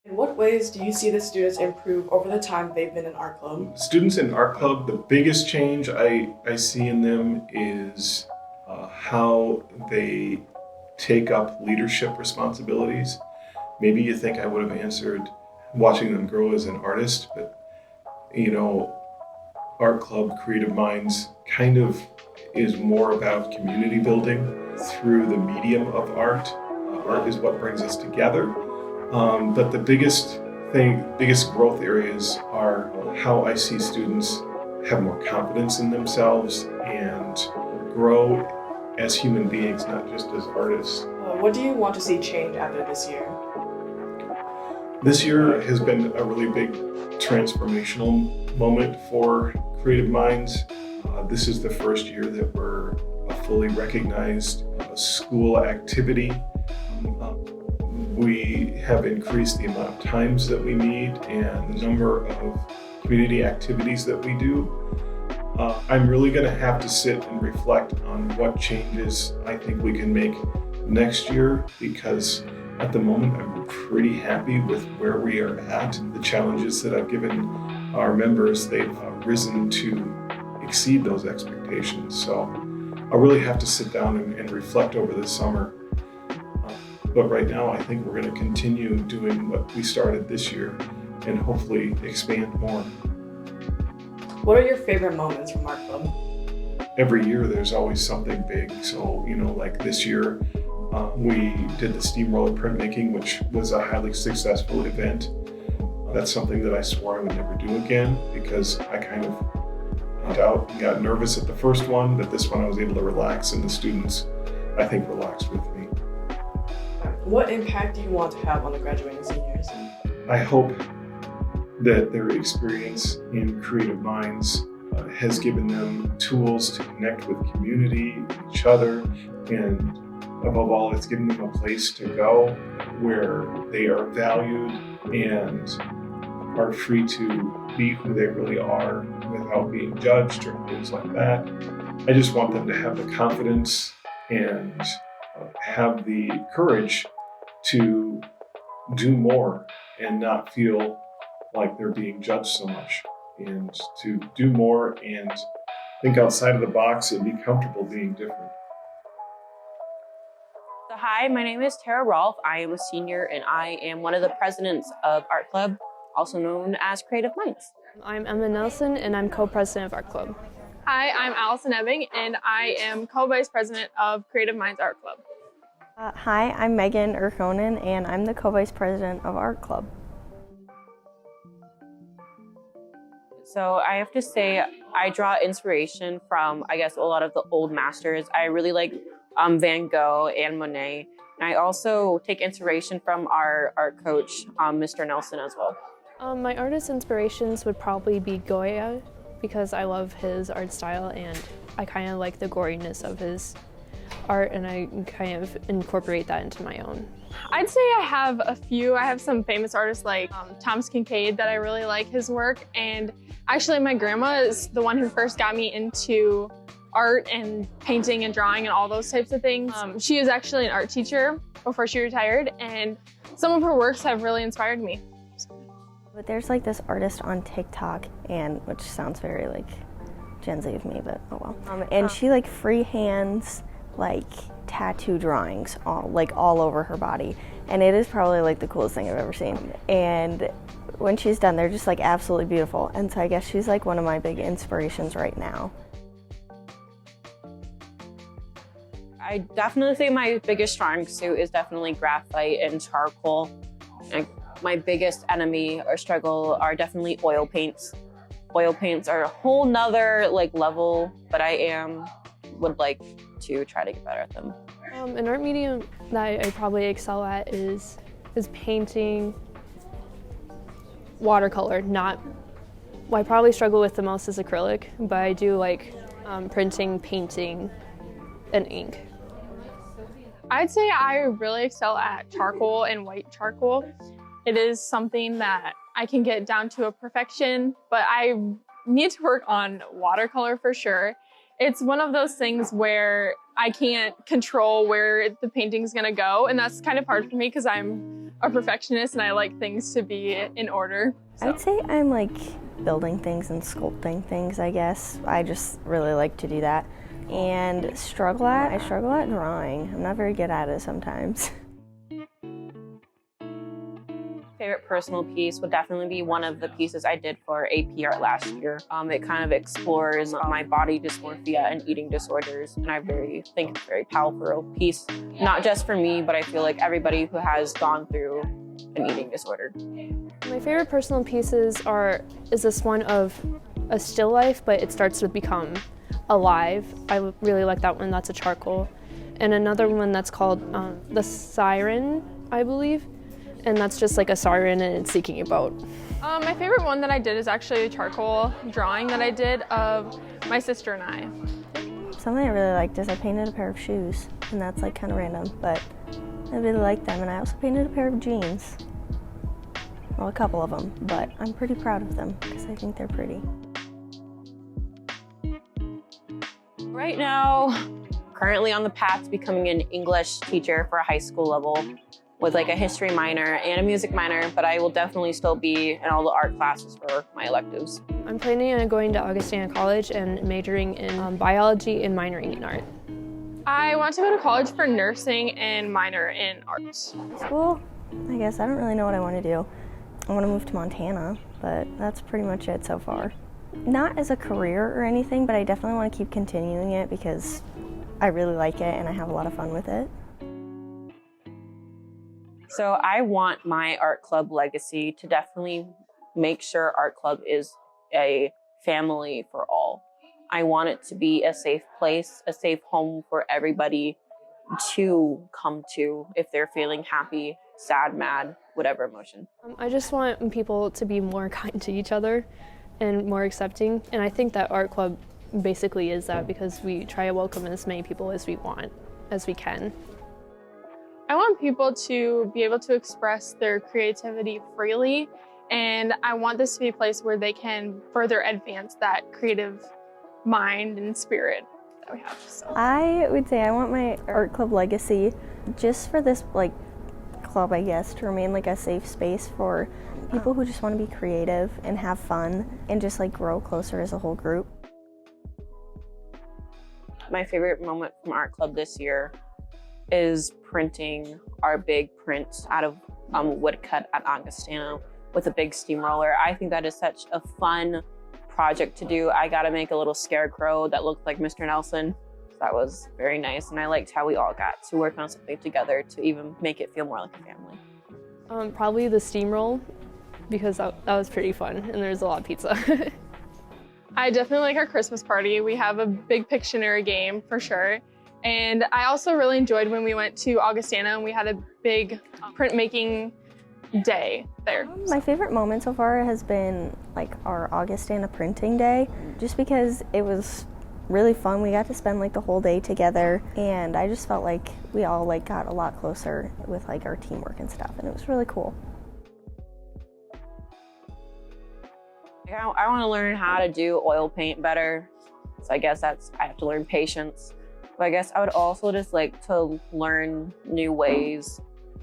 In what ways do you see the students improve over the time they've been in art club? Students in art club, the biggest change I see in them is how they take up leadership responsibilities. Maybe you think I would have answered watching them grow as an artist, but you know, art club, Creative Minds kind of is more about community building through the medium of art. Art is what brings us together. But the biggest growth areas are how I see students have more confidence in themselves and grow as human beings, not just as artists. What do you want to see change after this year? This year has been a really big transformational moment for Creative Minds. This is the first year that we're a fully recognized school activity. We have increased the amount of times that we meet and the number of community activities that we do. I'm really going to have to sit and reflect on what changes I think we can make next year, because at the moment I'm pretty happy with where we are at. The challenges that I've given our members, they've risen to exceed those expectations. So I'll really have to sit down and reflect over the summer. But right now, I think we're going to continue doing what we started this year and hopefully expand more. What are your favorite moments from art club? Every year, there's always something big. So, like this year, we did the steamroller printmaking, which was a highly successful event. That's something that I swore I would never do again, because I kind of went out and got nervous at the first one, but this one I was able to relax, and the students, I think, relaxed with me. What impact do you want to have on the graduating seniors? I hope that their experience in Creative Minds has given them tools to connect with community, each other, and above all, it's given them a place to go where they are valued and are free to be who they really are without being judged or things like that. I just want them to have the confidence and have the courage to do more and not feel like they're being judged so much, and to do more and think outside of the box and be comfortable being different. So hi, my name is Tara Rolfe. I am a senior and I am one of the presidents of Art Club, also known as Creative Minds. I'm Emma Nelson and I'm co-president of Art Club. Hi, I'm Allison Ebbing and I am co-vice president of Creative Minds Art Club. Hi, I'm Megan Urkonen and I'm the co-vice president of Art Club. So I have to say, I draw inspiration from, I guess, a lot of the old masters. I really like Van Gogh and Monet. And I also take inspiration from our art coach, Mr. Nelson, as well. My artist inspirations would probably be Goya, because I love his art style and I kind of like the goriness of his art, and I kind of incorporate that into my own. I'd say I have a few. I have some famous artists like Thomas Kincaid that I really like his work, and actually my grandma is the one who first got me into art and painting and drawing and all those types of things. She is actually an art teacher before she retired, and some of her works have really inspired me. But there's like this artist on TikTok, and which sounds very like Gen Z of me, but oh well. And she like freehands like tattoo drawings all over her body, and it is probably like the coolest thing I've ever seen. And when she's done, they're just like absolutely beautiful. And so I guess she's like one of my big inspirations right now. I definitely say my biggest strong suit is definitely graphite and charcoal. And my biggest enemy or struggle are definitely oil paints. Oil paints are a whole nother level, but I would like to try to get better at them. An art medium that I probably excel at is painting, watercolor. What I probably struggle with the most is acrylic, but I do like printing, painting, and ink. I'd say I really excel at charcoal and white charcoal. It is something that I can get down to a perfection, but I need to work on watercolor for sure. It's one of those things where I can't control where the painting's gonna go, and that's kind of hard for me because I'm a perfectionist and I like things to be in order. So. I'd say I'm like building things and sculpting things, I guess. I just really like to do that. And I struggle at drawing. I'm not very good at it sometimes. Favorite personal piece would definitely be one of the pieces I did for AP Art last year. It kind of explores my body dysmorphia and eating disorders, and I think it's a very powerful piece, not just for me, but I feel like everybody who has gone through an eating disorder. My favorite personal pieces is this one of a still life, but it starts to become alive. I really like that one. That's a charcoal. And another one that's called the Siren, I believe. And that's just like a siren and it's seeking a boat. My favorite one that I did is actually a charcoal drawing that I did of my sister and I. Something I really liked is I painted a pair of shoes, and that's like kind of random, but I really like them. And I also painted a pair of jeans. Well, a couple of them, but I'm pretty proud of them because I think they're pretty. Right now, currently on the path to becoming an English teacher for a high school level with like a history minor and a music minor, but I will definitely still be in all the art classes for my electives. I'm planning on going to Augustana College and majoring in biology and minoring in art. I want to go to college for nursing and minor in arts. School, I guess I don't really know what I want to do. I want to move to Montana, but that's pretty much it so far. Not as a career or anything, but I definitely want to keep continuing it because I really like it and I have a lot of fun with it. So I want my art club legacy to definitely make sure art club is a family for all. I want it to be a safe place, a safe home for everybody to come to if they're feeling happy, sad, mad, whatever emotion. I just want people to be more kind to each other and more accepting. And I think that art club basically is that because we try to welcome as many people as we can. I want people to be able to express their creativity freely, and I want this to be a place where they can further advance that creative mind and spirit that we have. So. I would say I want my art club legacy just for this club, I guess, to remain like a safe space for people who just want to be creative and have fun and just grow closer as a whole group. My favorite moment from art club this year is printing our big prints out of woodcut at Augustana with a big steamroller. I think that is such a fun project to do. I got to make a little scarecrow that looked like Mr. Nelson. That was very nice, and I liked how we all got to work on something together to even make it feel more like a family. Probably the steamroll, because that was pretty fun, and there's a lot of pizza. I definitely like our Christmas party. We have a big Pictionary game for sure. And I also really enjoyed when we went to Augustana and we had a big printmaking day there. My favorite moment so far has been our Augustana printing day, just because it was really fun. We got to spend the whole day together, and I just felt like we all got a lot closer with our teamwork and stuff, and it was really cool. I want to learn how to do oil paint better, so I guess I have to learn patience. But I guess I would also just like to learn new ways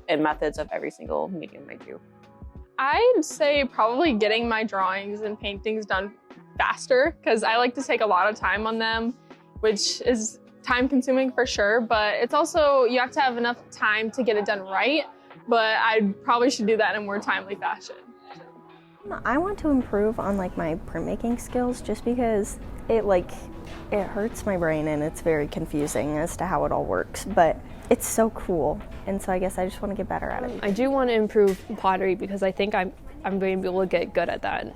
and methods of every single medium I do. I'd say probably getting my drawings and paintings done faster, because I like to take a lot of time on them, which is time consuming for sure, but it's also, you have to have enough time to get it done right, but I probably should do that in a more timely fashion. I want to improve on my printmaking skills, just because it hurts my brain and it's very confusing as to how it all works, but it's so cool, and so I guess I just want to get better at it. I do want to improve pottery because I think I'm going to be able to get good at that.